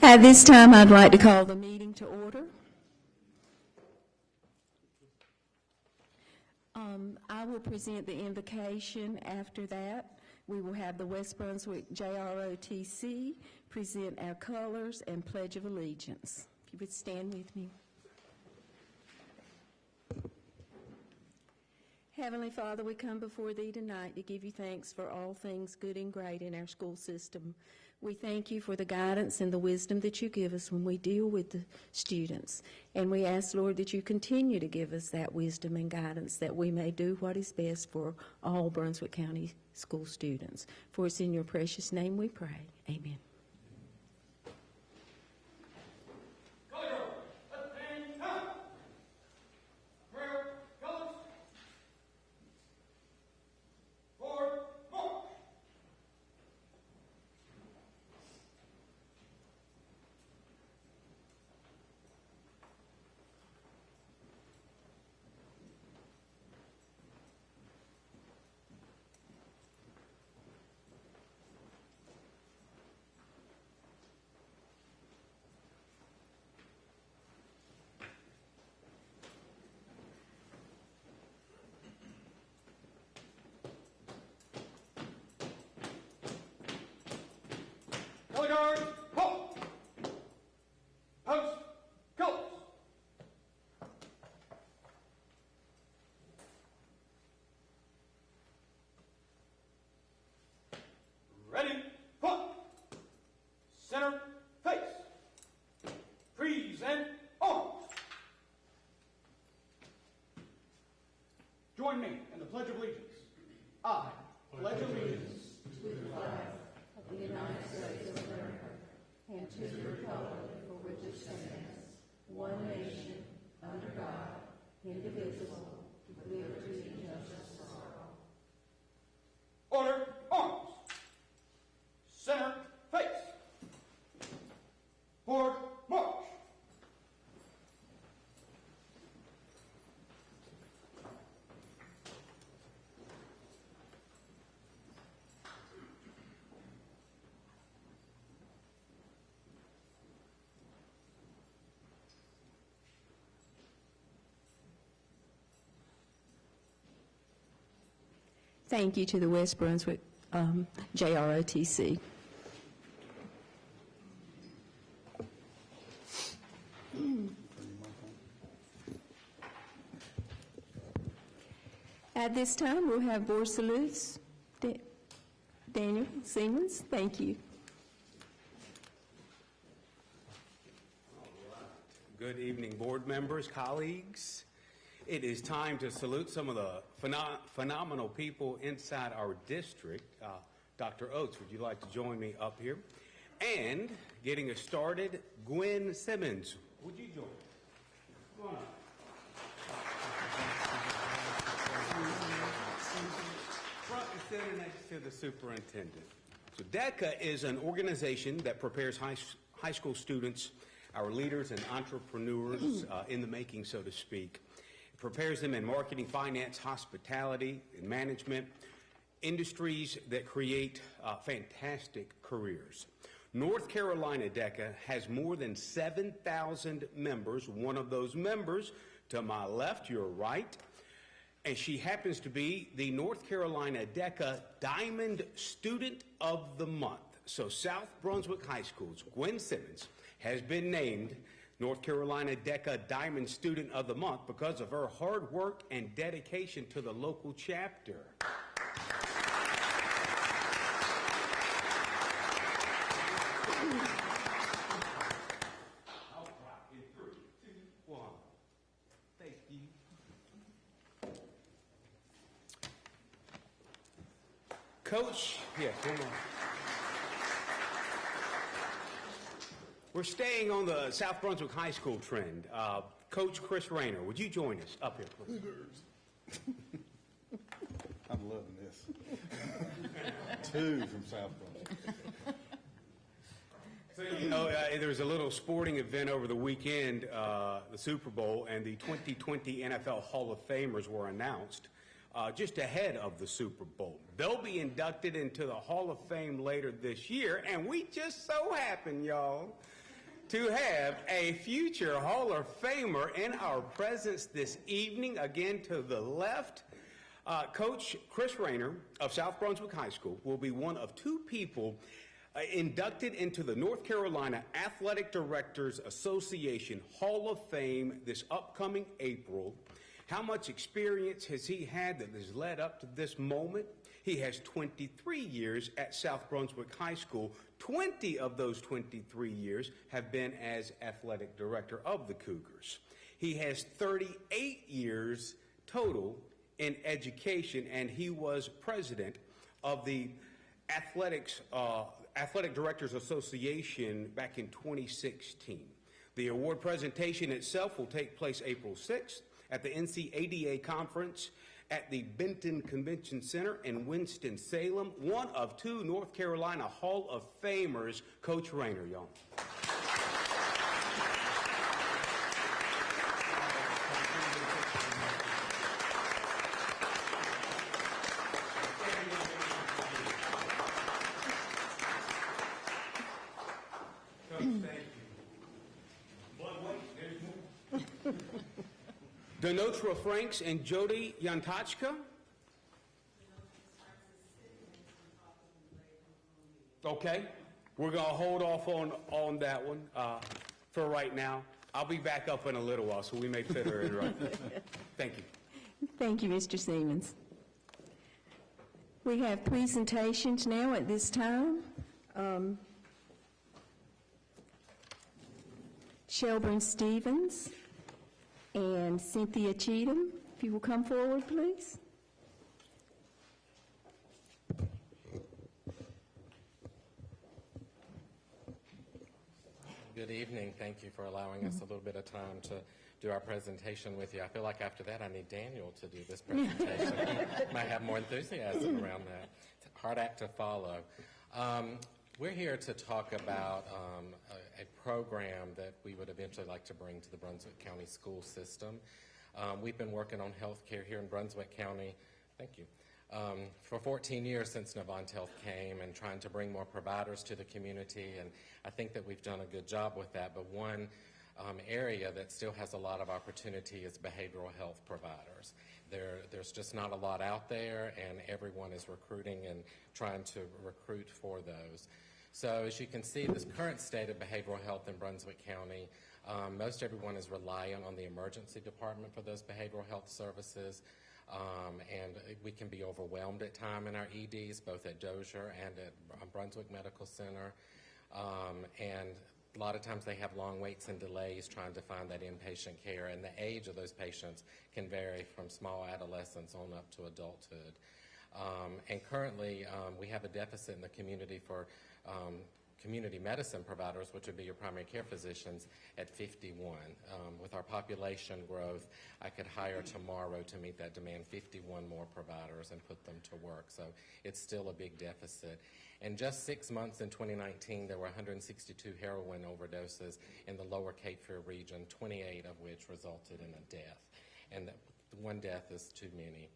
At this time, I'd like to call the meeting to order. I will present the invocation. After that, we will have the West Brunswick JROTC present our colors and Pledge of Allegiance. If you would stand with me. Heavenly Father, we come before Thee tonight to give You thanks for all things good and great in our school system. We thank You for the guidance and the wisdom that You give us when we deal with the students. And we ask, Lord, that You continue to give us that wisdom and guidance that we may do what is best for all Brunswick County school students. For it's in Your precious name we pray. Amen. Guard, halt! Post, colors! Ready, halt! Center, face! Freeze and arms! Join me in the Pledge of Allegiance. I pledge allegiance to the flag of the United States of America and to the republic for which it stands, one nation, under God, indivisible, with liberty and justice for all. Order, arms! Center, face! Forward, march! Thank you to the West Brunswick JROTC. At this time, we'll have board salutes. Daniel Siemens, thank you. Good evening, board members, colleagues. It is time to salute some of the phenomenal people inside our district. Dr. Oates, would you like to join me up here? And getting us started, Gwen Simmons, would you join us? Come on up. Front and center next to the superintendent. So DECA is an organization that prepares high school students, our leaders and entrepreneurs in the making, so to speak. Prepares them in marketing, finance, hospitality, and management, industries that create fantastic careers. North Carolina DECA has more than 7,000 members. One of those members, to my left, your right, and she happens to be the North Carolina DECA Diamond Student of the Month. So South Brunswick High School's Gwen Simmons has been named North Carolina DECA Diamond Student of the Month because of her hard work and dedication to the local chapter. All right, in 3, 2, 1. Thank you. Coach, yeah, come on. We're staying on the South Brunswick High School trend. Coach Chris Rayner, would you join us up here, please? I'm loving this. 2 from South Brunswick. So, you know, there was a little sporting event over the weekend, the Super Bowl, and the 2020 NFL Hall of Famers were announced just ahead of the Super Bowl. They'll be inducted into the Hall of Fame later this year, and we just so happen, y'all, to have a future Hall of Famer in our presence this evening. Again, to the left, Coach Chris Rayner of South Brunswick High School will be one of two people inducted into the North Carolina Athletic Directors Association Hall of Fame this upcoming April. How much experience has he had that has led up to this moment? He has 23 years at South Brunswick High School. 20 of those 23 years have been as athletic director of the Cougars. He has 38 years total in education, and he was president of the Athletic Directors Association back in 2016. The award presentation itself will take place April 6th at the NCADA conference at the Benton Convention Center in Winston-Salem. One of two North Carolina Hall of Famers, Coach Rayner, y'all. Denotra Franks and Jody Yantachka. Okay, we're going to hold off on that one for right now. I'll be back up in a little while, so we may fit her in right. Thank you. Thank you, Mr. Siemens. We have presentations now at this time. Shelburne Stevens and Cynthia Cheatham, if you will come forward, please. Good evening. Thank you for allowing us a little bit of time to do our presentation with you. I feel like after that I need Daniel to do this presentation. He might have more enthusiasm around that. It's a hard act to follow. We're here to talk about a program that we would eventually like to bring to the Brunswick County school system. We've been working on health care here in Brunswick County, thank you, for 14 years since Novant Health came, and trying to bring more providers to the community, and I think that we've done a good job with that. But one area that still has a lot of opportunity is behavioral health providers. There's just not a lot out there, and everyone is recruiting and trying to recruit for those. So as you can see, this current state of behavioral health in Brunswick County, most everyone is reliant on the emergency department for those behavioral health services, and we can be overwhelmed at times in our EDs, both at Dozier and at Brunswick Medical Center, and a lot of times they have long waits and delays trying to find that inpatient care, and the age of those patients can vary from small adolescents on up to adulthood. And currently, we have a deficit in the community for community medicine providers, which would be your primary care physicians, at 51. With our population growth, I could hire tomorrow to meet that demand 51 more providers and put them to work. So it's still a big deficit. In just 6 months in 2019, there were 162 heroin overdoses in the lower Cape Fear region, 28 of which resulted in a death. And one death is too many.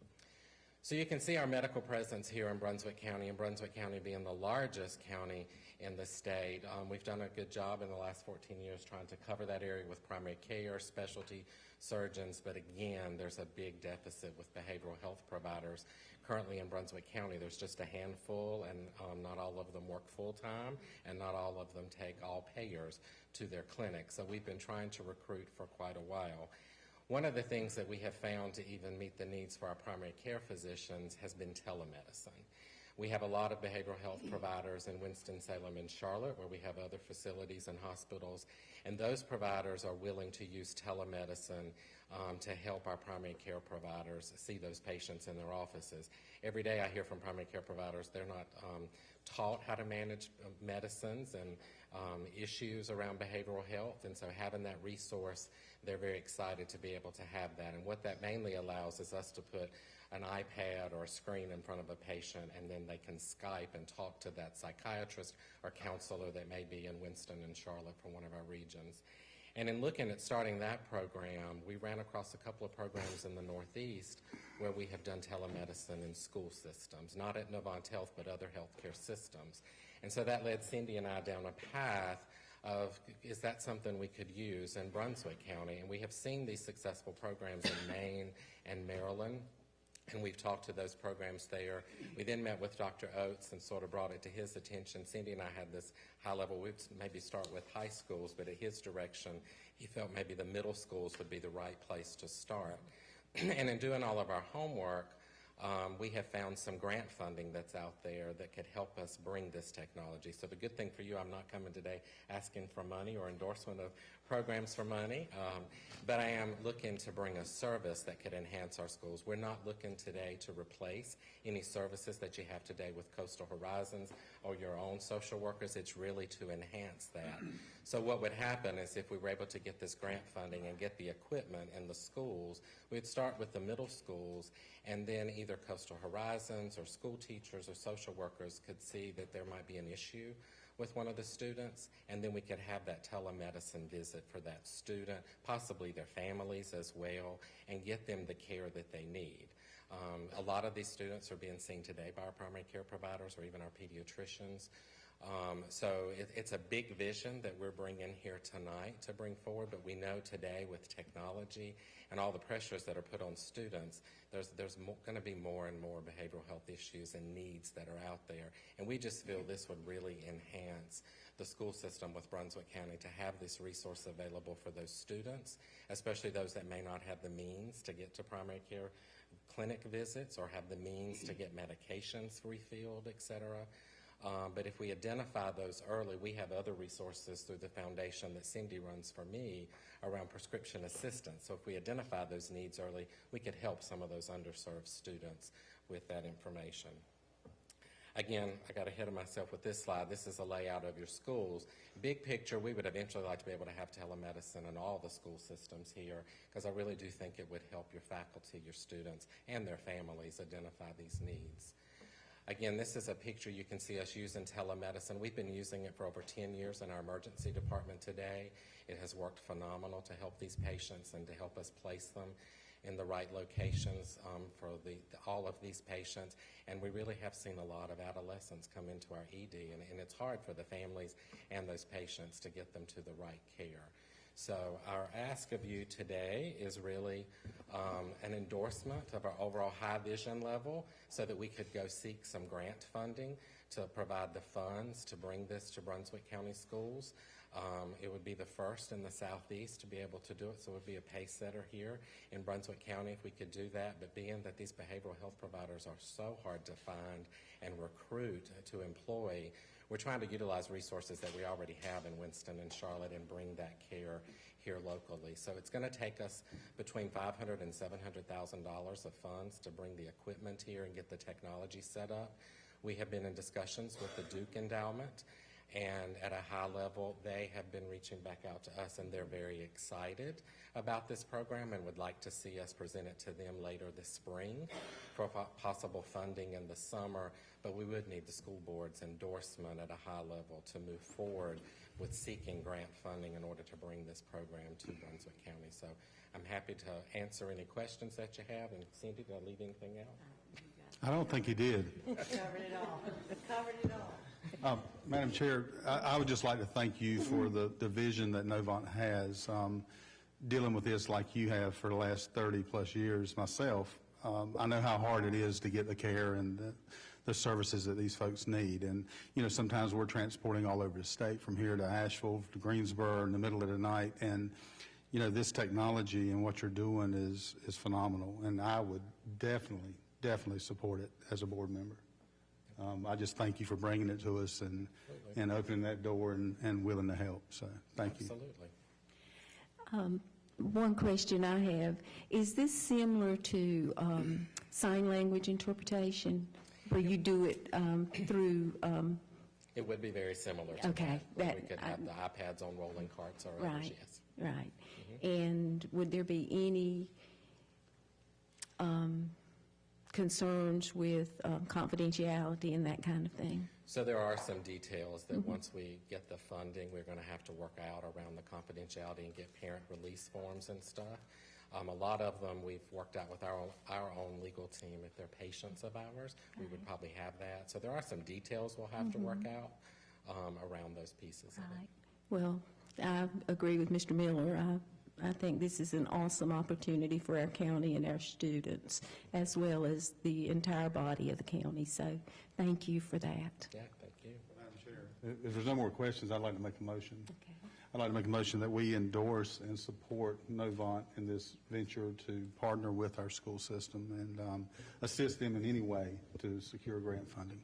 So you can see our medical presence here in Brunswick County, and Brunswick County being the largest county in the state. We've done a good job in the last 14 years trying to cover that area with primary care, specialty surgeons, but again, there's a big deficit with behavioral health providers. Currently in Brunswick County, there's just a handful, and not all of them work full-time, and not all of them take all payers to their clinics. So we've been trying to recruit for quite a while. One of the things that we have found to even meet the needs for our primary care physicians has been telemedicine. We have a lot of behavioral health providers in Winston-Salem and Charlotte, where we have other facilities and hospitals, and those providers are willing to use telemedicine to help our primary care providers see those patients in their offices. Every day I hear from primary care providers they're not taught how to manage medicines and issues around behavioral health, and so having that resource, they're very excited to be able to have that. And what that mainly allows is us to put an iPad or a screen in front of a patient, and then they can Skype and talk to that psychiatrist or counselor that may be in Winston and Charlotte for one of our regions. And in looking at starting that program, we ran across a couple of programs in the Northeast where we have done telemedicine in school systems, not at Novant Health, but other healthcare systems. And so that led Cindy and I down a path of, is that something we could use in Brunswick County? And we have seen these successful programs in Maine and Maryland, and we've talked to those programs there. We then met with Dr. Oates and sort of brought it to his attention. Cindy and I had this high level, we'd maybe start with high schools, but at his direction, he felt maybe the middle schools would be the right place to start. And in doing all of our homework, we have found some grant funding that's out there that could help us bring this technology. So the good thing for you, I'm not coming today asking for money or endorsement of programs for money, but I am looking to bring a service that could enhance our schools. We're not looking today to replace any services that you have today with Coastal Horizons or your own social workers. It's really to enhance that. So what would happen is if we were able to get this grant funding and get the equipment in the schools, we'd start with the middle schools, and then either Coastal Horizons or school teachers or social workers could see that there might be an issue with one of the students, and then we could have that telemedicine visit for that student, possibly their families as well, and get them the care that they need. A lot of these students are being seen today by our primary care providers or even our pediatricians. So it's a big vision that we're bringing here tonight to bring forward, but we know today with technology and all the pressures that are put on students, there's going to be more and more behavioral health issues and needs that are out there. And we just feel this would really enhance the school system with Brunswick County to have this resource available for those students, especially those that may not have the means to get to primary care clinic visits or have the means to get medications refilled, et cetera. But if we identify those early, we have other resources through the foundation that Cindy runs for me around prescription assistance. So if we identify those needs early, we could help some of those underserved students with that information. Again, I got ahead of myself with this slide. This is a layout of your schools. Big picture, we would eventually like to be able to have telemedicine in all the school systems here, because I really do think it would help your faculty, your students, and their families identify these needs. Again, this is a picture you can see us using telemedicine. We've been using it for over 10 years in our emergency department today. It has worked phenomenal to help these patients and to help us place them in the right locations for all of these patients. And we really have seen a lot of adolescents come into our ED, and it's hard for the families and those patients to get them to the right care. So our ask of you today is really an endorsement of our overall high vision level so that we could go seek some grant funding to provide the funds to bring this to Brunswick County schools. It would be the first in the Southeast to be able to do it, so it would be a pace setter here in Brunswick County if we could do that. But being that these behavioral health providers are so hard to find and recruit to employ, we're trying to utilize resources that we already have in Winston and Charlotte and bring that care here locally. So it's going to take us between $500,000 and $700,000 of funds to bring the equipment here and get the technology set up. We have been in discussions with the Duke Endowment, and at a high level, they have been reaching back out to us, and they're very excited about this program and would like to see us present it to them later this spring for possible funding in the summer. But we would need the school board's endorsement at a high level to move forward with seeking grant funding in order to bring this program to Brunswick County. So I'm happy to answer any questions that you have. And Cindy, did I leave anything out? I don't think you did. Covered it all. Covered it all. Madam Chair, I would just like to thank you for the vision that Novant has. Dealing with this like you have for the last 30 plus years myself, I know how hard it is to get the care and the services that these folks need. And, you know, sometimes we're transporting all over the state from here to Asheville to Greensboro in the middle of the night. And, you know, this technology and what you're doing is phenomenal. And I would definitely support it as a board member. I just thank you for bringing it to us and opening that door and willing to help. So thank you. Absolutely. One question I have, is this similar to sign language interpretation, where you do it through... It would be very similar to Okay, that. We could have the iPads on rolling carts or others, Right, yes. right. And would there be any concerns with confidentiality and that kind of thing? So there are some details that once we get the funding, we're going to have to work out around the confidentiality and get parent release forms and stuff. A lot of them we've worked out with our own legal team. If they're patients of ours, we would probably have that. So there are some details we'll have to work out around those pieces of it. Right. Well, I agree with Mr. Miller. I think this is an awesome opportunity for our county and our students, as well as the entire body of the county. So thank you for that. Yeah, thank you. Madam Chair, if there's no more questions, I'd like to make a motion. Okay. I'd like to make a motion that we endorse and support Novant in this venture to partner with our school system and assist them in any way to secure grant funding.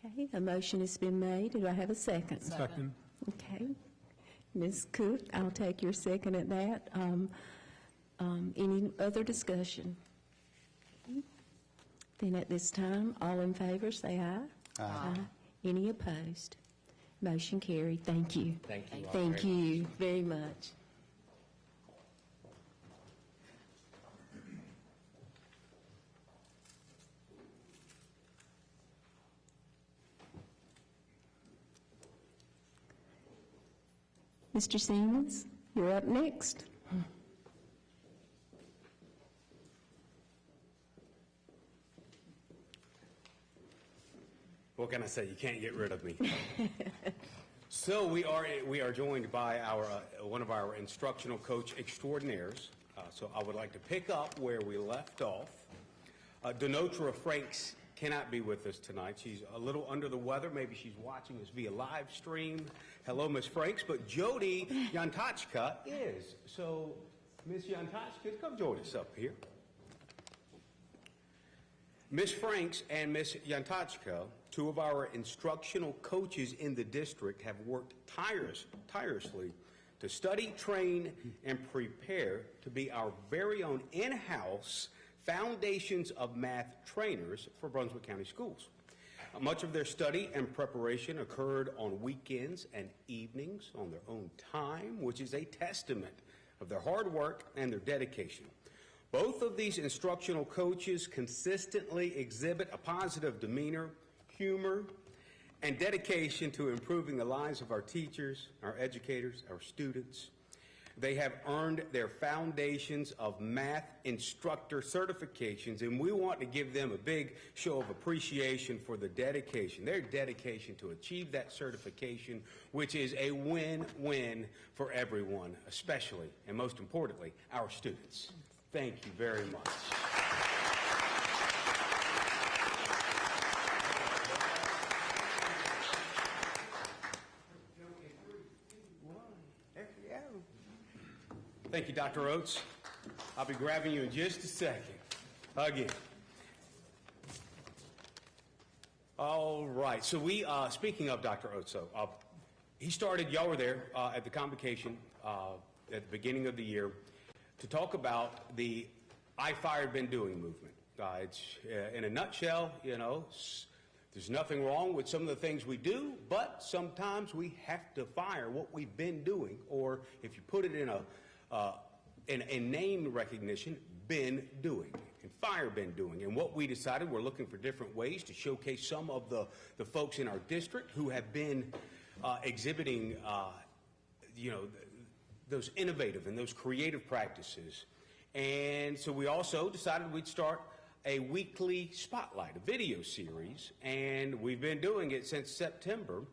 Okay, a motion has been made. Do I have a second? Second. Okay. Ms. Cook, I'll take your second at that. Any other discussion? Then at this time, all in favor, say aye. Aye. Any opposed? Motion carried. Thank you. Thank you all Thank very you very much. Mr. Siemens, you're up next. What can I say? You can't get rid of me. So we are joined by our one of our instructional coach extraordinaires. So I would like to pick up where we left off. Denotra Franks cannot be with us tonight. She's a little under the weather. Maybe she's watching us via live stream. Hello, Miss Franks. But Jody Yantachka is. So, Miss Yantachka, come join us up here. Miss Franks and Miss Yantachka, two of our instructional coaches in the district, have worked tirelessly to study, train, and prepare to be our very own in-house Foundations of Math trainers for Brunswick County Schools. Much of their study and preparation occurred on weekends and evenings on their own time, which is a testament of their hard work and their dedication. Both of these instructional coaches consistently exhibit a positive demeanor, humor, and dedication to improving the lives of our teachers, our educators, our students. They have earned their Foundations of Math instructor certifications, and we want to give them a big show of appreciation for the dedication, their dedication to achieve that certification, which is a win-win for everyone, especially and most importantly, our students. Thank you very much. Thank you, Dr. Oates. I'll be grabbing you in just a second. Again. All right. So speaking of Dr. Oates, he started, y'all were there at the convocation at the beginning of the year to talk about the I Fired Been Doing movement. It's, in a nutshell, there's nothing wrong with some of the things we do, but sometimes we have to fire what we've been doing, or if you put it in a name recognition, been doing, and fire been doing. And what we decided, we're looking for different ways to showcase some of the folks in our district who have been exhibiting, those innovative and those creative practices. And so we also decided we'd start a weekly spotlight, a video series, and we've been doing it since September.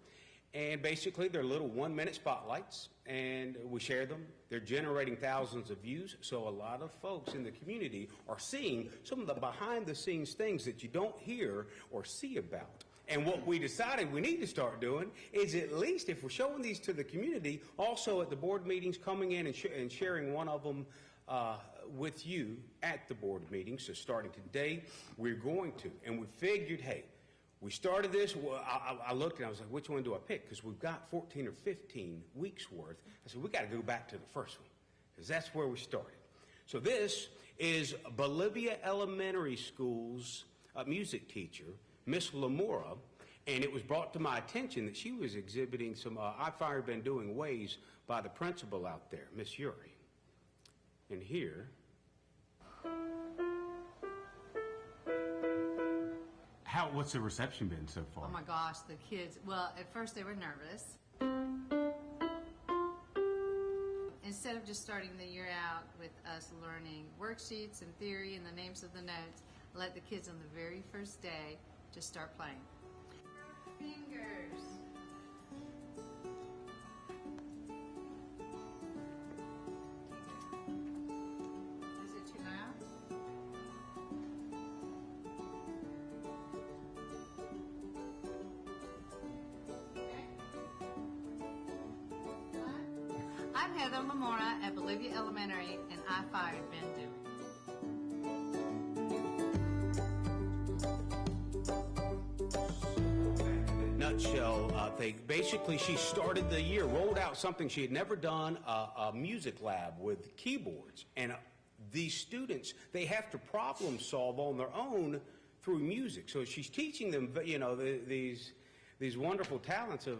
And basically, they're little 1-minute spotlights, and we share them. They're generating thousands of views, so a lot of folks in the community are seeing some of the behind-the-scenes things that you don't hear or see about. And what we decided we need to start doing is, at least if we're showing these to the community, also at the board meetings, coming in and sharing one of them with you at the board meeting. So starting today, we're going to. And we figured, hey, we started this, I looked and I was like, which one do I pick? Because we've got 14 or 15 weeks worth. I said, we got to go back to the first one, because that's where we started. So this is Bolivia Elementary School's music teacher, Miss Lamora, and it was brought to my attention that she was exhibiting some I Fire Been Doing ways by the principal out there, Miss Yuri. And here, what's the reception been so far? Oh my gosh, the kids, well, at first they were nervous. Instead of just starting the year out with us learning worksheets and theory and the names of the notes, let the kids on the very first day just start playing. Fingers. Heather Lamora at Bolivia Elementary, and I fired Ben Dewey. Nutshell thing. Basically, she started the year, rolled out something she had never done, a music lab with keyboards. And these students, they have to problem solve on their own through music. So she's teaching them, you know, these wonderful talents of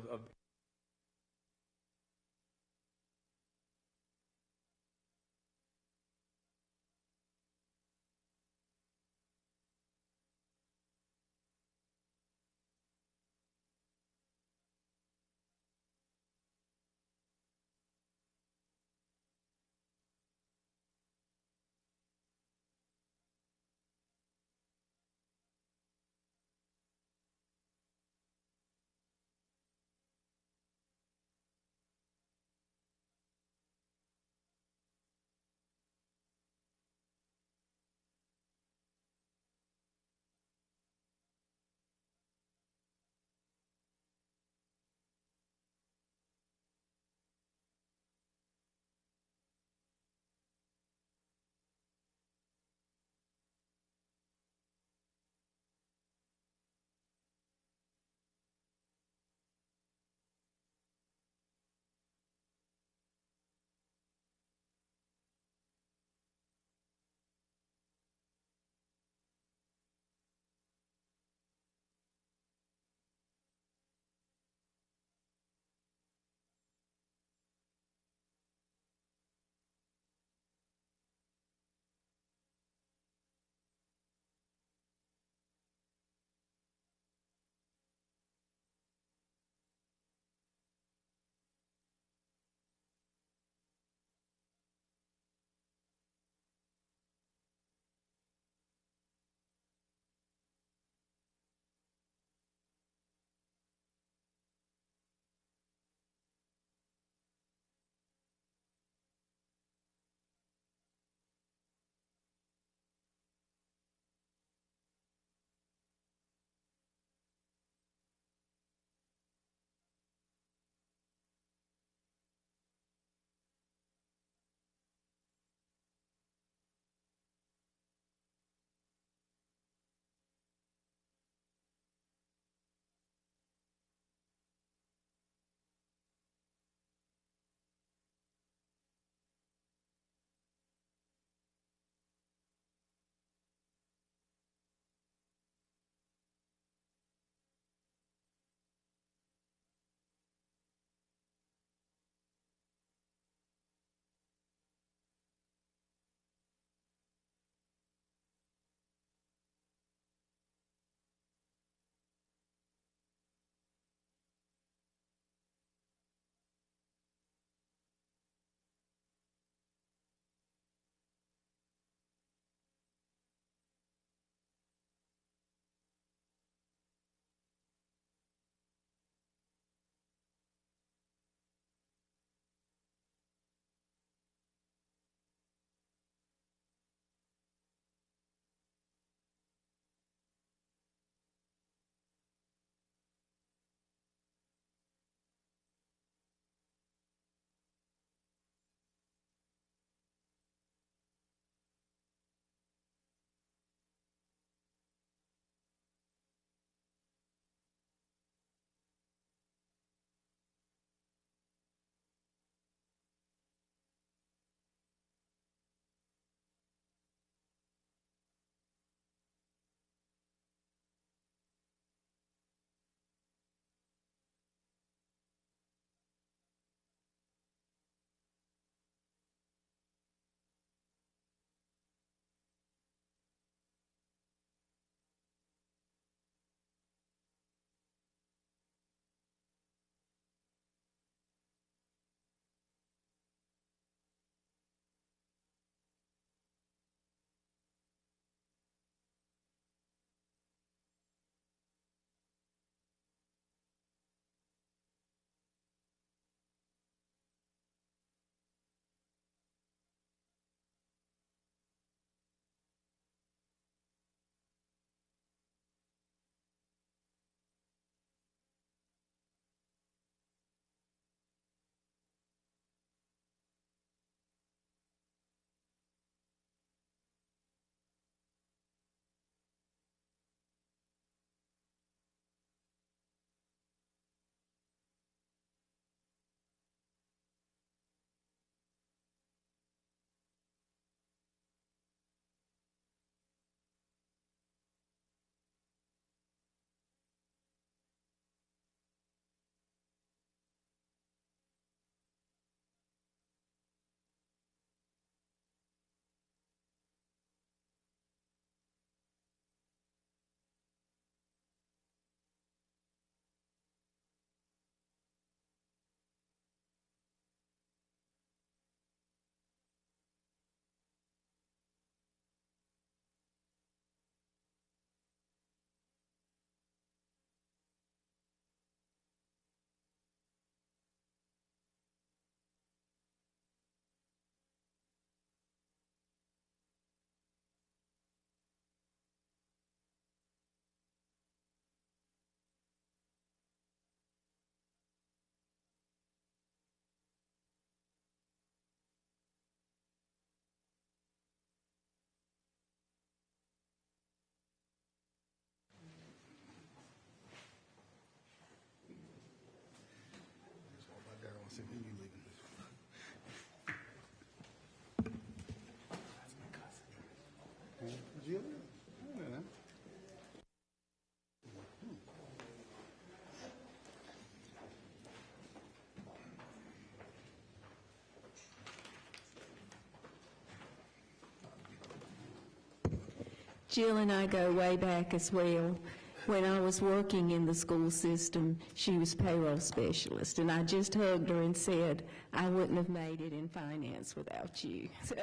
Jill and I go way back as well. When I was working in the school system, she was payroll specialist, and I just hugged her and said, I wouldn't have made it in finance without you. So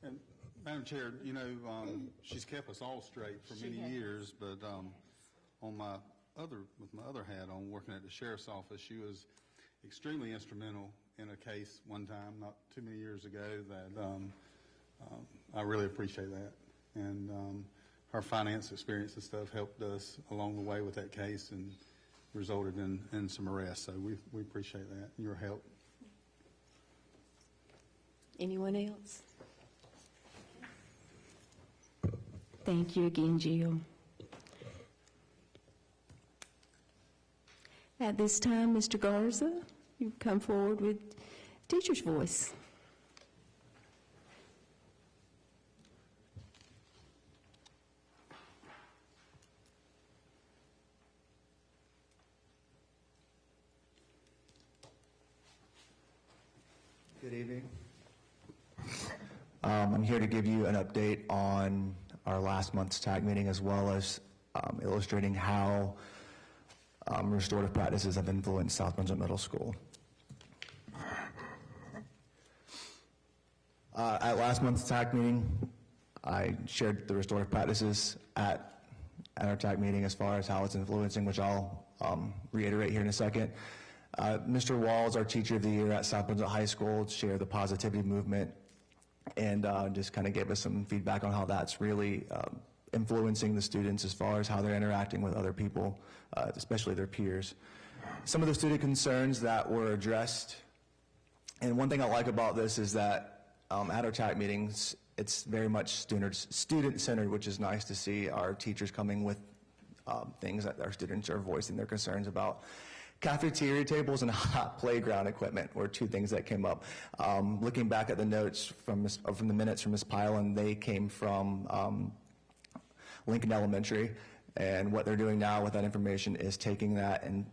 And Madam Chair, you know, she's kept us all straight for many years, but with my other hat on, working at the sheriff's office, she was extremely instrumental in a case one time, not too many years ago, that I really appreciate that. And her finance experience and stuff helped us along the way with that case and resulted in some arrests. So we appreciate that, your help. anyone else? Thank you again, Jill. At this time, Mr. Garza, you come forward with Teacher's Voice. Good evening. I'm here to give you an update on our last month's TAC meeting, as well as illustrating how restorative practices have influenced South Brunswick Middle School. At last month's TAC meeting, I shared the restorative practices at our TAC meeting as far as how it's influencing, which I'll reiterate here in a second. Mr. Walls, our Teacher of the Year at South Brunswick High School, shared the positivity movement and just kind of gave us some feedback on how that's really influencing the students as far as how they're interacting with other people, especially their peers. Some of the student concerns that were addressed, and one thing I like about this is that at our TAC meetings, it's very much student-centered, which is nice to see our teachers coming with things that our students are voicing their concerns about. Cafeteria tables and hot playground equipment were two things that came up. Looking back at the notes from the minutes from Ms. Pylan, they came from Lincoln Elementary, and what they're doing now with that information is taking that and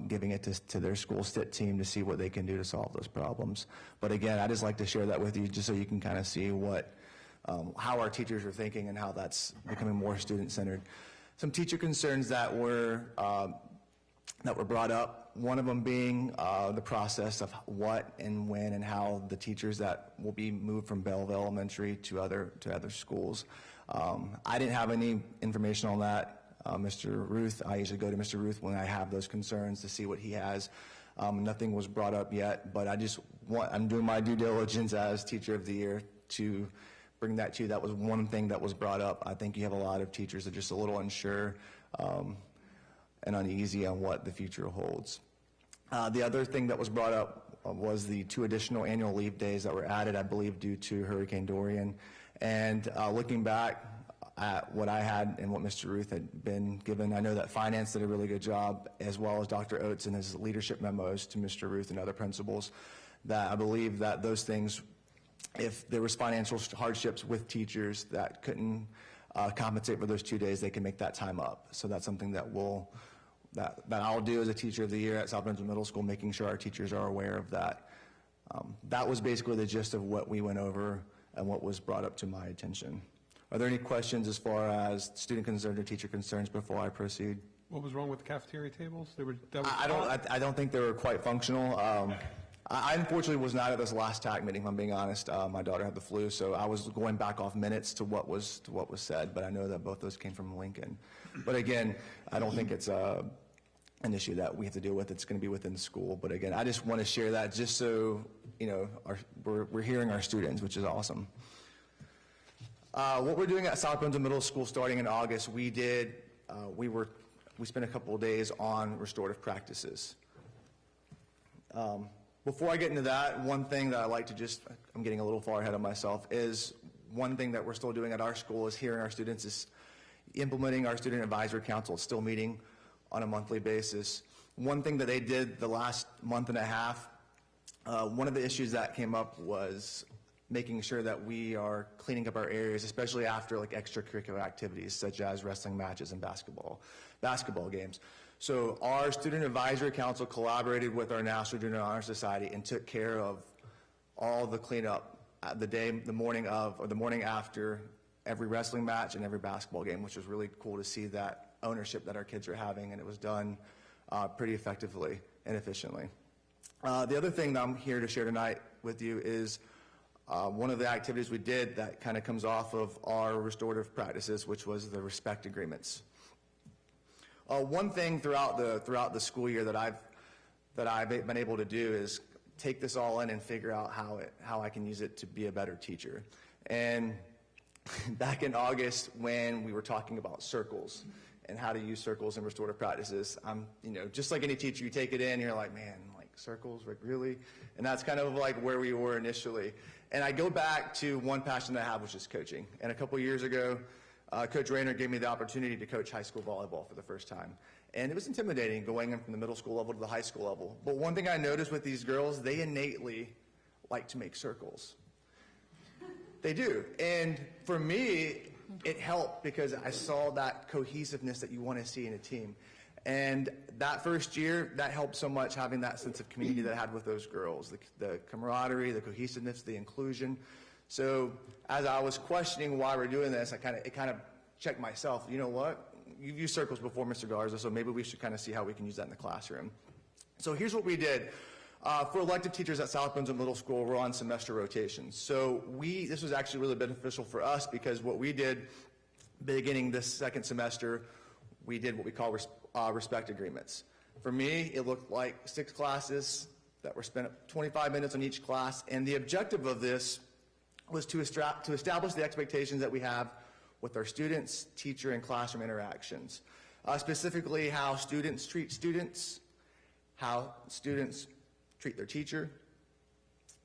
giving it to their school STIT team to see what they can do to solve those problems. But again, I just like to share that with you just so you can kind of see what how our teachers are thinking and how that's becoming more student-centered. Some teacher concerns that were brought up, one of them being the process of what and when and how the teachers that will be moved from Belleville Elementary to other schools. I didn't have any information on that. Mr. Ruth, I usually go to Mr. Ruth when I have those concerns to see what he has. Nothing was brought up yet, but I'm doing my due diligence as Teacher of the Year to bring that to you. That was one thing that was brought up. I think you have a lot of teachers that are just a little unsure and uneasy on what the future holds. The other thing that was brought up was the 2 additional annual leave days that were added, I believe, due to Hurricane Dorian. And looking back at what I had and what Mr. Ruth had been given, I know that finance did a really good job, as well as Dr. Oates in his leadership memos to Mr. Ruth and other principals, that I believe that those things, if there was financial hardships with teachers that couldn't compensate for those 2 days, they can make that time up. So that's something that I'll do as a Teacher of the Year at South Brunswick Middle School, making sure our teachers are aware of that. That was basically the gist of what we went over and what was brought up to my attention. Are there any questions as far as student concerns or teacher concerns before I proceed? What was wrong with the cafeteria tables? I don't think they were quite functional. I unfortunately was not at this last TAC meeting, if I'm being honest. My daughter had the flu, so I was going back off minutes to what was said, but I know that both those came from Lincoln. But again, I don't think it's an issue that we have to deal with. It's going to be within the school. But again, I just want to share that just so, you know, we're hearing our students, which is awesome. What we're doing at South Brunswick Middle School starting in August, we spent a couple of days on restorative practices. Before I get into that, one thing that I like to I'm getting a little far ahead of myself, is one thing that we're still doing at our school is hearing our students, is implementing our Student Advisory Council. It's still meeting on a monthly basis. one thing that they did the last month and a half, one of the issues that came up was making sure that we are cleaning up our areas, especially after like extracurricular activities such as wrestling matches and basketball games. So our Student Advisory Council collaborated with our National Junior Honor Society and took care of all the cleanup the morning of or the morning after every wrestling match and every basketball game, which was really cool to see that ownership that our kids are having, and it was done pretty effectively and efficiently. The other thing that I'm here to share tonight with you is one of the activities we did that kind of comes off of our restorative practices, which was the respect agreements. One thing throughout the school year that I've been able to do is take this all in and figure out how I can use it to be a better teacher. And back in August, when we were talking about circles and how to use circles in restorative practices, just like any teacher, you take it in, you're like, man, like circles, like really? And that's kind of like where we were initially. And I go back to one passion that I have, which is coaching. And a couple years ago, Coach Rayner gave me the opportunity to coach high school volleyball for the first time. And it was intimidating going in from the middle school level to the high school level. But one thing I noticed with these girls, they innately like to make circles. They do. And for me, it helped because I saw that cohesiveness that you want to see in a team. And that first year, that helped so much, having that sense of community that I had with those girls, the camaraderie, the cohesiveness, the inclusion. So as I was questioning why we're doing this, it kind of checked myself. You know what? You've used circles before, Mr. Garza, so maybe we should kind of see how we can use that in the classroom. So here's what we did. For elective teachers at South Brunswick Middle School, we're on semester rotations. So this was actually really beneficial for us because what we did beginning this second semester, we did what we call respect agreements. For me, it looked like 6 classes that were spent 25 minutes on each class, and the objective of this was to establish the expectations that we have with our students, teacher, and classroom interactions. Specifically, how students treat students, how students treat their teacher,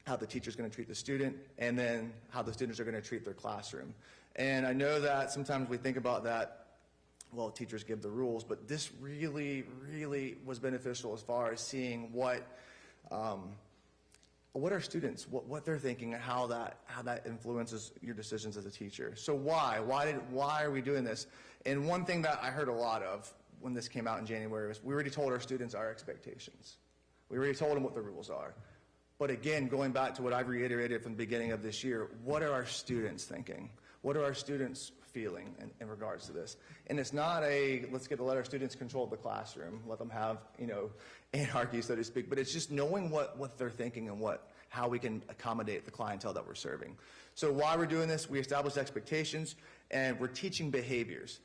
how the teacher's going to treat the student, and then how the students are going to treat their classroom. And I know that sometimes we think about that, well, teachers give the rules, but this really, really was beneficial as far as seeing what our students, what they're thinking, and how that influences your decisions as a teacher. So why are we doing this? And one thing that I heard a lot of when this came out in January was we already told our students our expectations. We already told them what the rules are. But again, going back to what I've reiterated from the beginning of this year, what are our students thinking? What are our students feeling in regards to this? And it's not let's let our students control the classroom, let them have, anarchy, so to speak, but it's just knowing what they're thinking and how we can accommodate the clientele that we're serving. So while we're doing this, we establish expectations and we're teaching behaviors.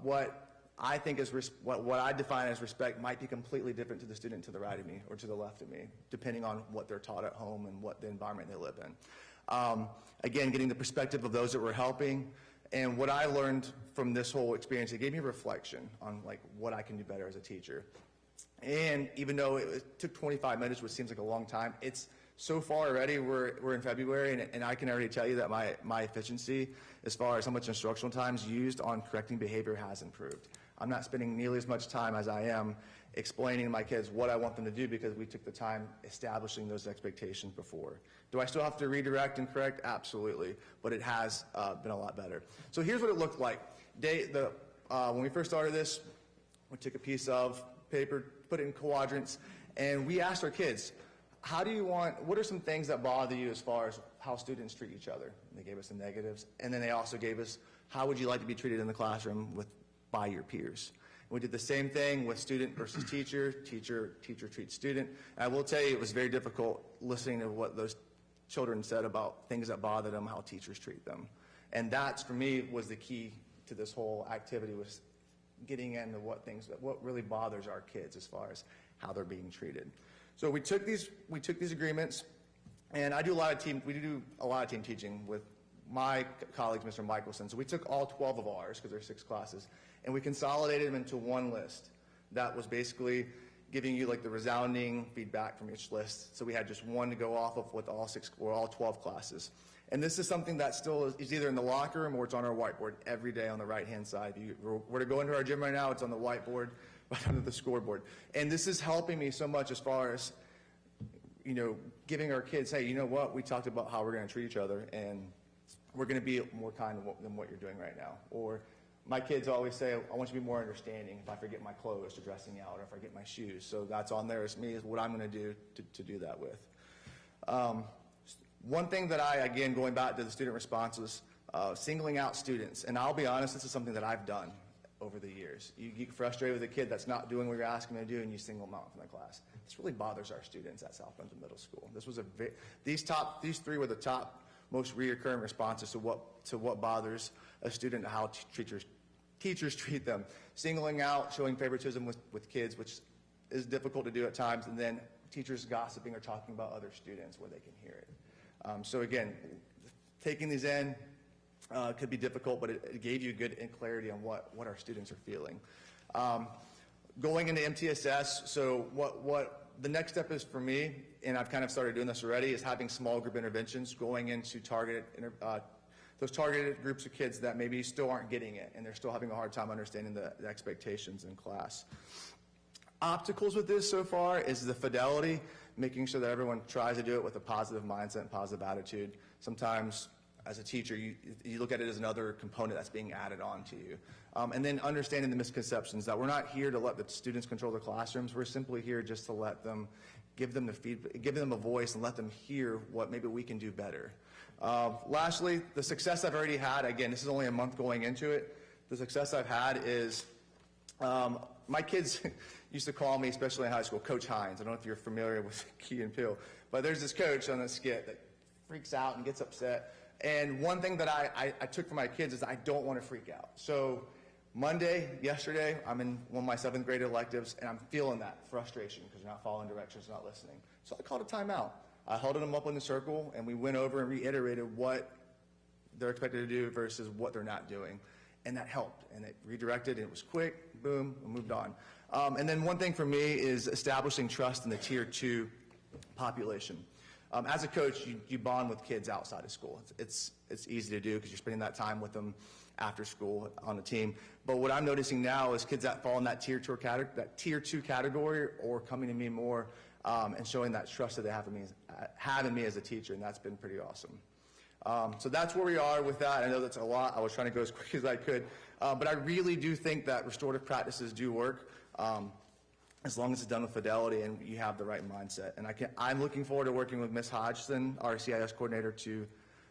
What I think is what I define as respect might be completely different to the student to the right of me or to the left of me, depending on what they're taught at home and what the environment they live in. Again, getting the perspective of those that we're helping. And what I learned from this whole experience, it gave me reflection on what I can do better as a teacher. And even though it took 25 minutes, which seems like a long time, it's so far already, we're in February, and I can already tell you that my efficiency as far as how much instructional time is used on correcting behavior has improved. I'm not spending nearly as much time as I am explaining to my kids what I want them to do because we took the time establishing those expectations before. Do I still have to redirect and correct? Absolutely, but it has been a lot better. So here's what it looked like. When we first started this, we took a piece of paper, put it in quadrants, and we asked our kids, what are some things that bother you as far as how students treat each other? And they gave us the negatives, and then they also gave us, how would you like to be treated in the classroom by your peers? We did the same thing with student versus teacher, teacher treats student. And I will tell you, it was very difficult listening to what those children said about things that bother them, how teachers treat them. And that, for me, was the key to this whole activity, was getting into what really bothers our kids as far as how they're being treated. So we took these agreements, and we do a lot of team teaching with my colleagues, Mr. Michelson. So we took all 12 of ours, because there are 6 classes, and we consolidated them into one list that was basically giving you the resounding feedback from each list. So we had just one to go off of with all 12 classes. And this is something that still is either in the locker room or it's on our whiteboard every day on the right-hand side. If you were to go into our gym right now, it's on the whiteboard right under the scoreboard. And this is helping me so much as far as, giving our kids, hey, you know what, we talked about how we're going to treat each other, and we're going to be more kind than what you're doing right now. Or my kids always say, I want you to be more understanding if I forget my clothes to dress me out, or if I get my shoes. So that's on there as me, is what I'm going to do to do that with. One thing that again, going back to the student responses, singling out students. And I'll be honest, this is something that I've done over the years. You get frustrated with a kid that's not doing what you're asking them to do, and you single them out from the class. This really bothers our students at South Brunswick Middle School. This was these three were the top most reoccurring responses to what bothers a student and how teachers treat them. Singling out, showing favoritism with kids, which is difficult to do at times, and then teachers gossiping or talking about other students where they can hear it. So again, taking these in could be difficult, but it gave you good clarity on what our students are feeling. Going into MTSS, so what the next step is for me, and I've kind of started doing this already, is having small group interventions, going into those targeted groups of kids that maybe still aren't getting it, and they're still having a hard time understanding the expectations in class. Obstacles with this so far is the fidelity, making sure that everyone tries to do it with a positive mindset and positive attitude. Sometimes, as a teacher, you look at it as another component that's being added on to you. And then understanding the misconceptions, that we're not here to let the students control the classrooms. We're simply here just to let them, give them the feedback, give them a voice, and let them hear what maybe we can do better. Lastly, the success I've already had, again, this is only a month going into it. The success I've had is my kids used to call me, especially in high school, Coach Hines. I don't know if you're familiar with Key and Peele, but there's this coach on the skit that freaks out and gets upset. And one thing that I took from my kids is I don't want to freak out. So yesterday, I'm in one of my 7th grade electives, and I'm feeling that frustration because they're not following directions, not listening. So I called a timeout. I held them up in the circle, and we went over and reiterated what they're expected to do versus what they're not doing. And that helped, and it redirected, and it was quick, boom, and moved on. And then one thing for me is establishing trust in the Tier 2 population. As a coach, you bond with kids outside of school. It's easy to do because you're spending that time with them after school on the team. But what I'm noticing now is kids that fall in that Tier 2 category or coming to me more and showing that trust that they have in me as a teacher, and that's been pretty awesome. So that's where we are with that. I know that's a lot. I was trying to go as quick as I could. But I really do think that restorative practices do work as long as it's done with fidelity and you have the right mindset. And I'm looking forward to working with Ms. Hodgson, our CIS coordinator, to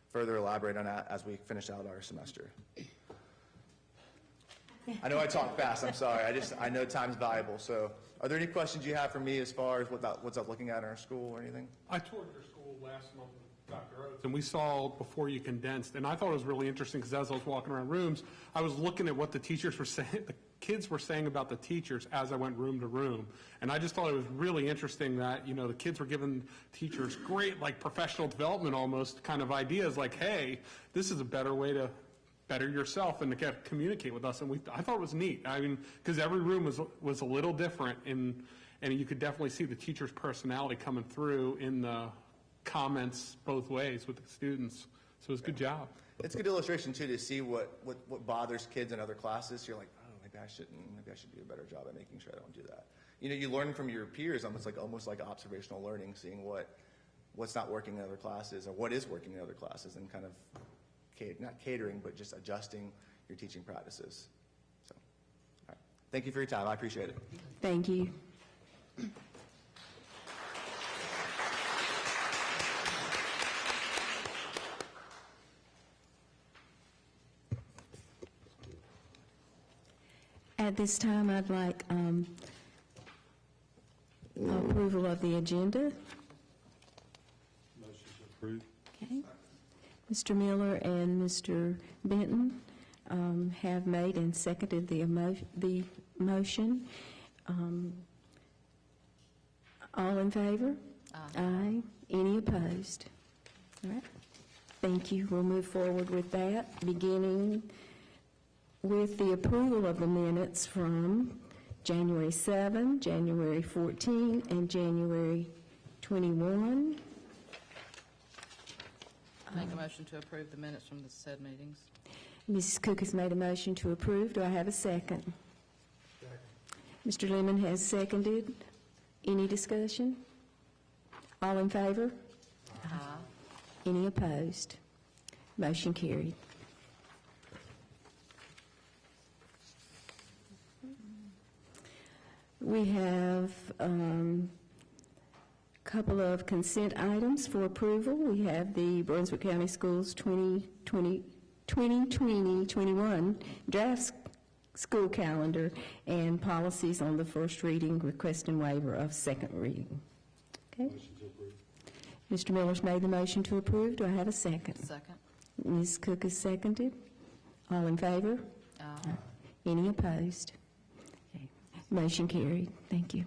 further elaborate on that as we finish out our semester. I know I talk fast. I'm sorry. I know time's valuable. So are there any questions you have for me as far as what's up looking at in our school or anything? I toured your school last month with Dr. Oates, and we saw before you condensed, and I thought it was really interesting because as I was walking around rooms, I was looking at what the teachers were saying, the kids were saying about the teachers as I went room to room. And I just thought it was really interesting that, the kids were giving teachers great, like, professional development almost kind of ideas, like, hey, this is a better way to better yourself and to communicate with us. And I thought it was neat. I mean, because every room was a little different, and you could definitely see the teacher's personality coming through in the comments both ways with the students. So it was a good job. It's a good illustration, too, to see what bothers kids in other classes. You're like, oh, maybe I should do a better job at making sure I don't do that. You learn from your peers almost like observational learning, seeing what's not working in other classes or what is working in other classes, and kind of not catering, but just adjusting your teaching practices. So, all right. Thank you for your time. I appreciate it. Thank you. At this time, I'd like approval of the agenda. Motion to approve. Okay. Mr. Miller and Mr. Benton have made and seconded the motion. All in favor? Aye. Any opposed? All right. Thank you. We'll move forward with that, beginning with the approval of the minutes from January 7, January 14, and January 21. Make a motion to approve the minutes from the said meetings. Mrs. Cook has made a motion to approve. Do I have a second? Mr. Lemon has seconded. Any discussion? All in favor? Aye. Any opposed? Motion carried. We have a couple of consent items for approval. We have the Brunswick County Schools 2020-21 draft school calendar and policies on the first reading, request and waiver of second reading. Okay. Mr. Miller's made the motion to approve. Do I have a second? Second. Ms. Cook has seconded. All in favor? Aye. Any opposed? Okay. Motion carried. Thank you.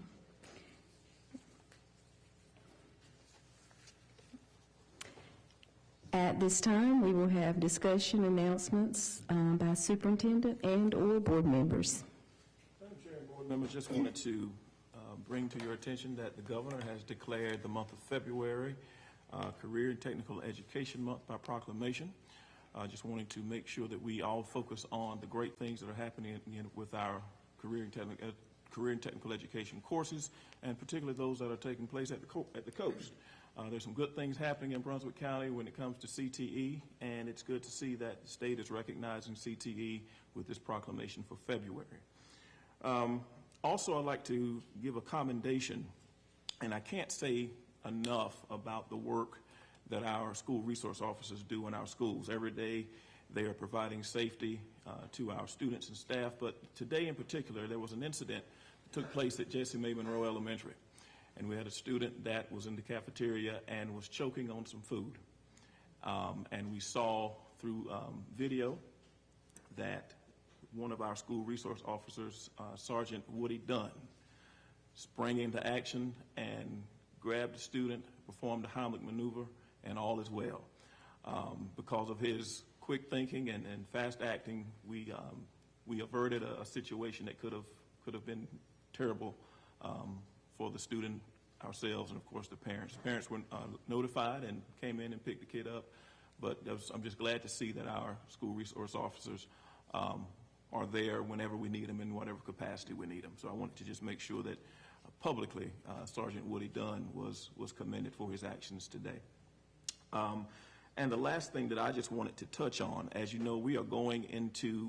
At this time, we will have discussion announcements by superintendent and/or board members. Madam Chair and board members, just wanted to bring to your attention that the governor has declared the month of February Career and Technical Education Month by proclamation. Just wanting to make sure that we all focus on the great things that are happening with our career and technical education courses, and particularly those that are taking place at the coast. There's some good things happening in Brunswick County when it comes to CTE, and it's good to see that the state is recognizing CTE with this proclamation for February. Also, I'd like to give a commendation, and I can't say enough about the work that our school resource officers do in our schools. Every day they are providing safety to our students and staff, but today in particular there was an incident that took place at Jessie May Monroe Elementary. And we had a student that was in the cafeteria and was choking on some food. And we saw through video that one of our school resource officers, Sergeant Woody Dunn, sprang into action and grabbed the student, performed a Heimlich maneuver, and all is well. Because of his quick thinking and fast acting, we averted a situation that could have been terrible for the student, ourselves, and of course the parents. The parents were notified and came in and picked the kid up, but I'm just glad to see that our school resource officers are there whenever we need them in whatever capacity we need them. So I wanted to just make sure that publicly Sergeant Woody Dunn was commended for his actions today. And the last thing that I just wanted to touch on, as you know, we are going into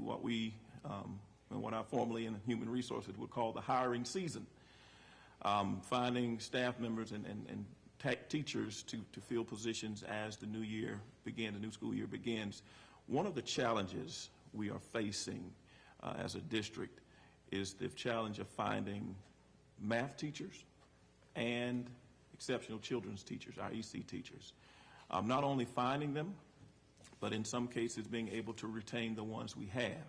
what I formerly in human resources would call the hiring season. Finding staff members and teachers to fill positions as the new school year begins. One of the challenges we are facing as a district is the challenge of finding math teachers and exceptional children's teachers, our EC teachers. Not only finding them, but in some cases being able to retain the ones we have.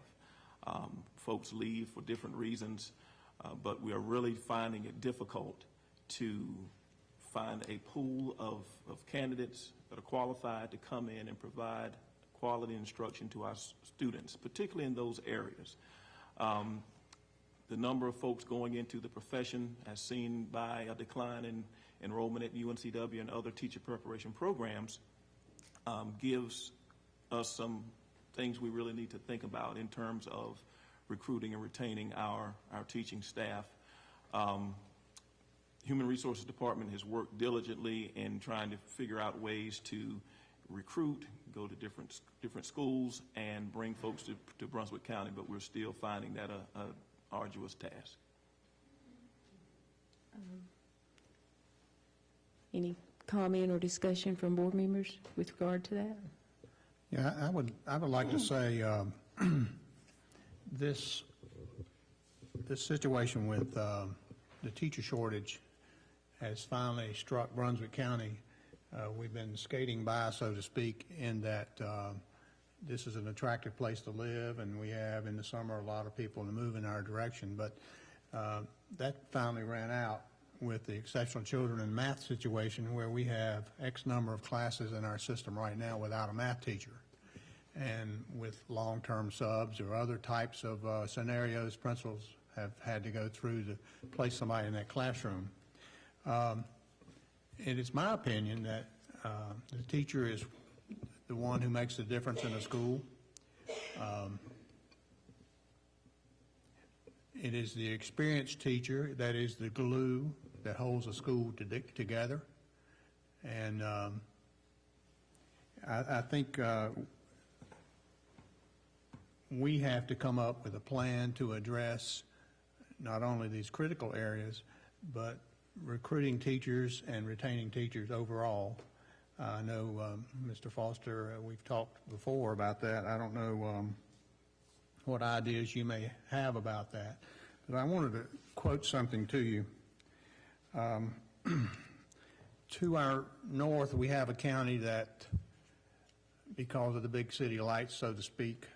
Folks leave for different reasons. But we are really finding it difficult to find a pool of candidates that are qualified to come in and provide quality instruction to our students, particularly in those areas. The number of folks going into the profession, as seen by a decline in enrollment at UNCW and other teacher preparation programs, gives us some things we really need to think about in terms of recruiting and retaining our teaching staff. Human Resources Department has worked diligently in trying to figure out ways to recruit, go to different schools, and bring folks to Brunswick County, but we're still finding that a arduous task. Any comment or discussion from board members with regard to that? Yeah, I would like to say this situation with the teacher shortage has finally struck Brunswick County. We've been skating by, so to speak, in that this is an attractive place to live, and we have in the summer a lot of people to move in our direction, but that finally ran out with the exceptional children and math situation, where we have X number of classes in our system right now without a math teacher. And with long-term subs or other types of scenarios, principals have had to go through to place somebody in that classroom. It is my opinion that the teacher is the one who makes the difference in a school. It is the experienced teacher that is the glue that holds a school together. And I think we have to come up with a plan to address not only these critical areas, but recruiting teachers and retaining teachers overall. I know, Mr. Foster, we've talked before about that. I don't know what ideas you may have about that, but I wanted to quote something to you. To our north, we have a county that, because of the big city lights, so to speak,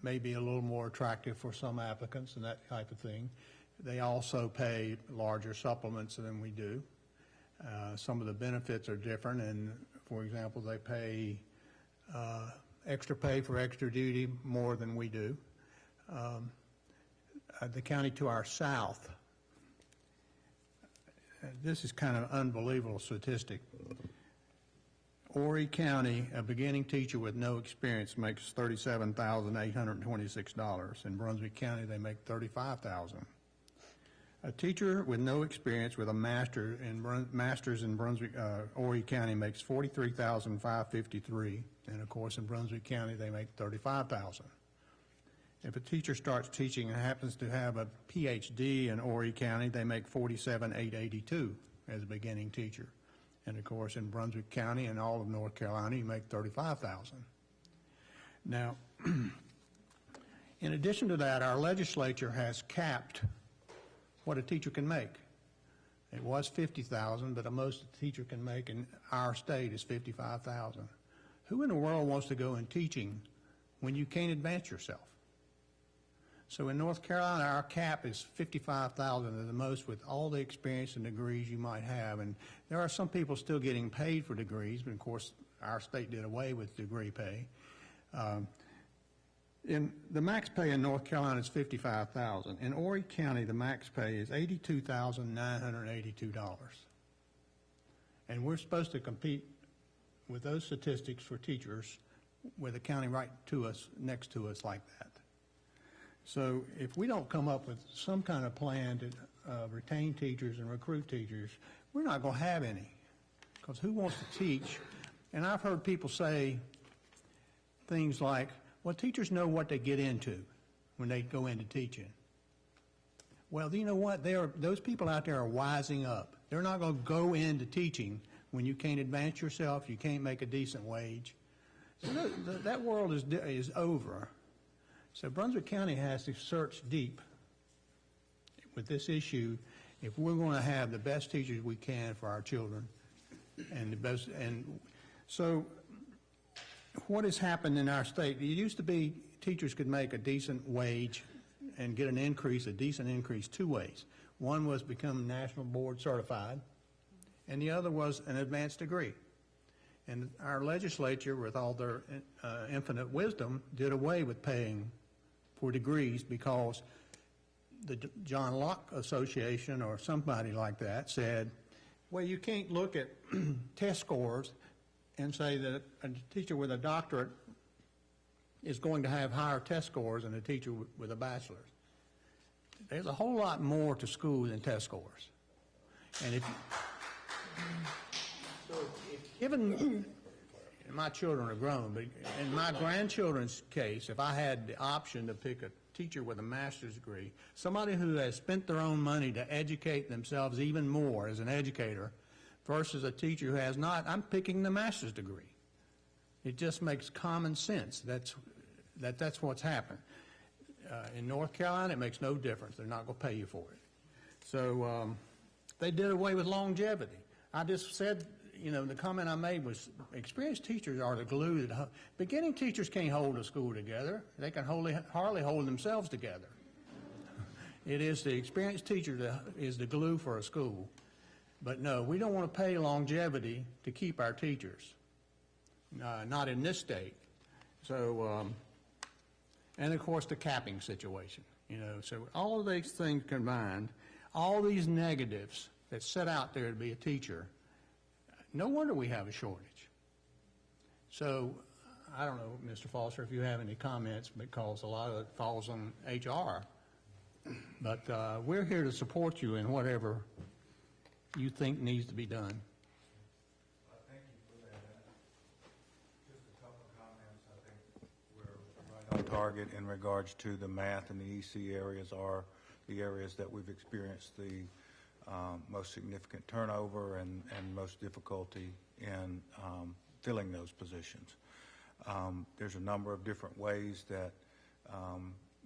may be a little more attractive for some applicants and that type of thing. They also pay larger supplements than we do. Some of the benefits are different, and for example, they pay extra pay for extra duty more than we do. The county to our south, this is kind of an unbelievable statistic. Horry County, a beginning teacher with no experience makes $37,826. In Brunswick County, they make $35,000. A teacher with no experience with a master's in Brunswick, Horry County makes $43,553, and of course in Brunswick County they make $35,000. If a teacher starts teaching and happens to have a PhD in Horry County, they make $47,882 as a beginning teacher. And of course, in Brunswick County and all of North Carolina, you make $35,000. Now, in addition to that, our legislature has capped what a teacher can make. It was $50,000, but the most a teacher can make in our state is $55,000. Who in the world wants to go in teaching when you can't advance yourself? So in North Carolina, our cap is $55,000 at the most, with all the experience and degrees you might have. And there are some people still getting paid for degrees, but of course our state did away with degree pay. In the max pay in North Carolina is $55,000. In Horry County, the max pay is $82,982. And we're supposed to compete with those statistics for teachers with a county right to us, next to us like that. So if we don't come up with some kind of plan to retain teachers and recruit teachers, we're not going to have any. Because who wants to teach? And I've heard people say things like, well, teachers know what they get into when they go into teaching. Well, you know what? Those people out there are wising up. They're not going to go into teaching when you can't advance yourself, you can't make a decent wage. So that world is over. So Brunswick County has to search deep with this issue if we're going to have the best teachers we can for our children, and the best. And so, what has happened in our state? It used to be teachers could make a decent wage and get an increase, a decent increase, two ways. One was become national board certified, and the other was an advanced degree. And our legislature, with all their infinite wisdom, did away with paying for degrees because the John Locke Association or somebody like that said, well, you can't look at test scores and say that a teacher with a doctorate is going to have higher test scores than a teacher with a bachelor's. There's a whole lot more to school than test scores. And given my children are grown, but in my grandchildren's case, if I had the option to pick a teacher with a master's degree, somebody who has spent their own money to educate themselves even more as an educator versus a teacher who has not, I'm picking the master's degree. It just makes common sense. That's what's happened. In North Carolina, it makes no difference. They're not going to pay you for it. So they did away with longevity. I just said, you know, the comment I made was experienced teachers are the glue that beginning teachers can't hold a school together. They can hardly hold themselves together. It is the experienced teacher that is the glue for a school. But no, we don't want to pay longevity to keep our teachers. Not in this state. So, and of course the capping situation, you know. So all of these things combined, all these negatives that set out there to be a teacher, no wonder we have a shortage. So I don't know, Mr. Foster, if you have any comments, because a lot of it falls on HR. But we're here to support you in whatever you think needs to be done. Thank you for that. Just a couple of comments. I think we're right on target in regards to the math and the EC areas are the areas that we've experienced the most significant turnover and most difficulty in filling those positions. There's a number of different ways that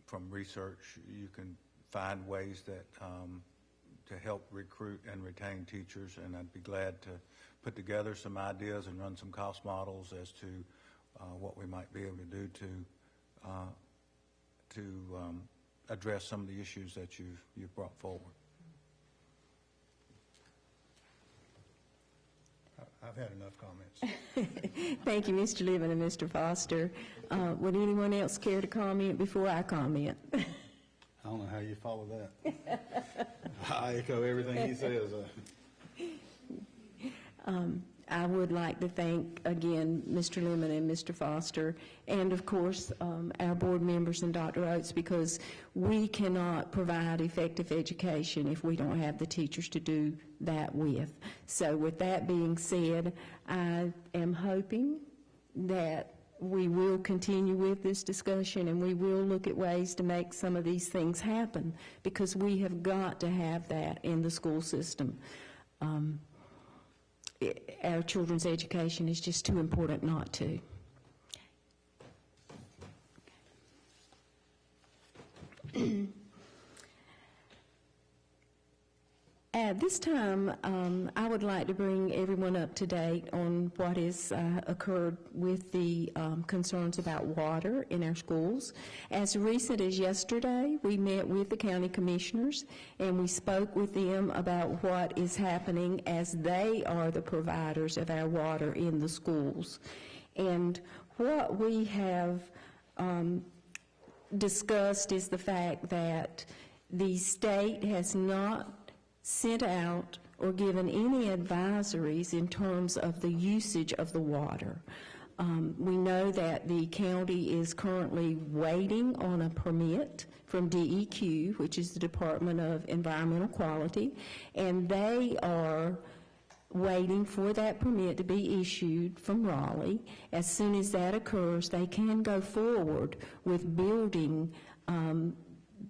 from research you can find ways that to help recruit and retain teachers, and I'd be glad to put together some ideas and run some cost models as to what we might be able to do to address some of the issues that you've brought forward. I've had enough comments. Thank you, Mr. Living and Mr. Foster. Would anyone else care to comment before I comment? I don't know how you follow that. I echo everything he says. I would like to thank, again, Mr. Lemon and Mr. Foster, and of course, our board members and Dr. Oates, because we cannot provide effective education if we don't have the teachers to do that with. So with that being said, I am hoping that we will continue with this discussion and we will look at ways to make some of these things happen, because we have got to have that in the school system. Our children's education is just too important not to. At this time, I would like to bring everyone up to date on what has occurred with the concerns about water in our schools. As recent as yesterday, we met with the county commissioners and we spoke with them about what is happening, as they are the providers of our water in the schools. And what we have discussed is the fact that the state has not sent out or given any advisories in terms of the usage of the water. We know that the county is currently waiting on a permit from DEQ, which is the Department of Environmental Quality, and they are waiting for that permit to be issued from Raleigh. As soon as that occurs, they can go forward with building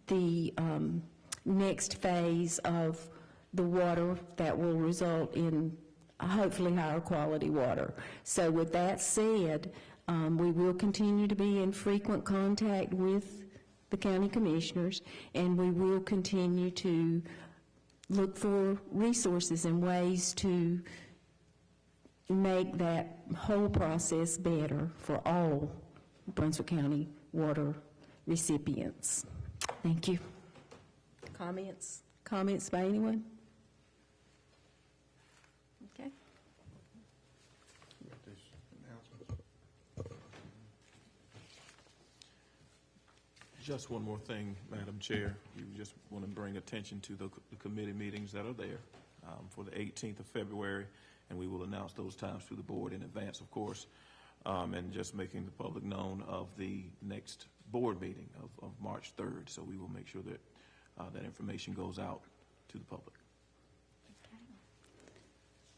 the next phase of the water that will result in hopefully higher quality water. So with that said, we will continue to be in frequent contact with the county commissioners, and we will continue to look for resources and ways to make that whole process better for all Brunswick County water recipients. Thank you. Comments? Comments by anyone? Okay. Just one more thing, Madam Chair. You just want to bring attention to the committee meetings that are there for the 18th of February, and we will announce those times to the board in advance, of course, and just making the public known of the next board meeting of March 3rd. So we will make sure that that information goes out to the public.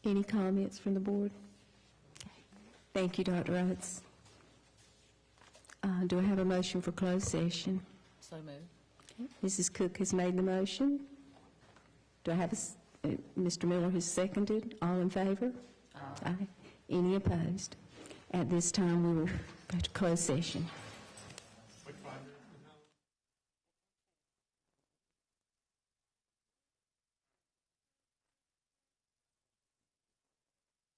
Any comments from the board? Thank you, Dr. Oates. Do I have a motion for closed session? So moved. Okay. Mrs. Cook has made the motion. Do I have Mr. Miller has seconded? All in favor? Aye. Any opposed? At this time, we will go to closed session.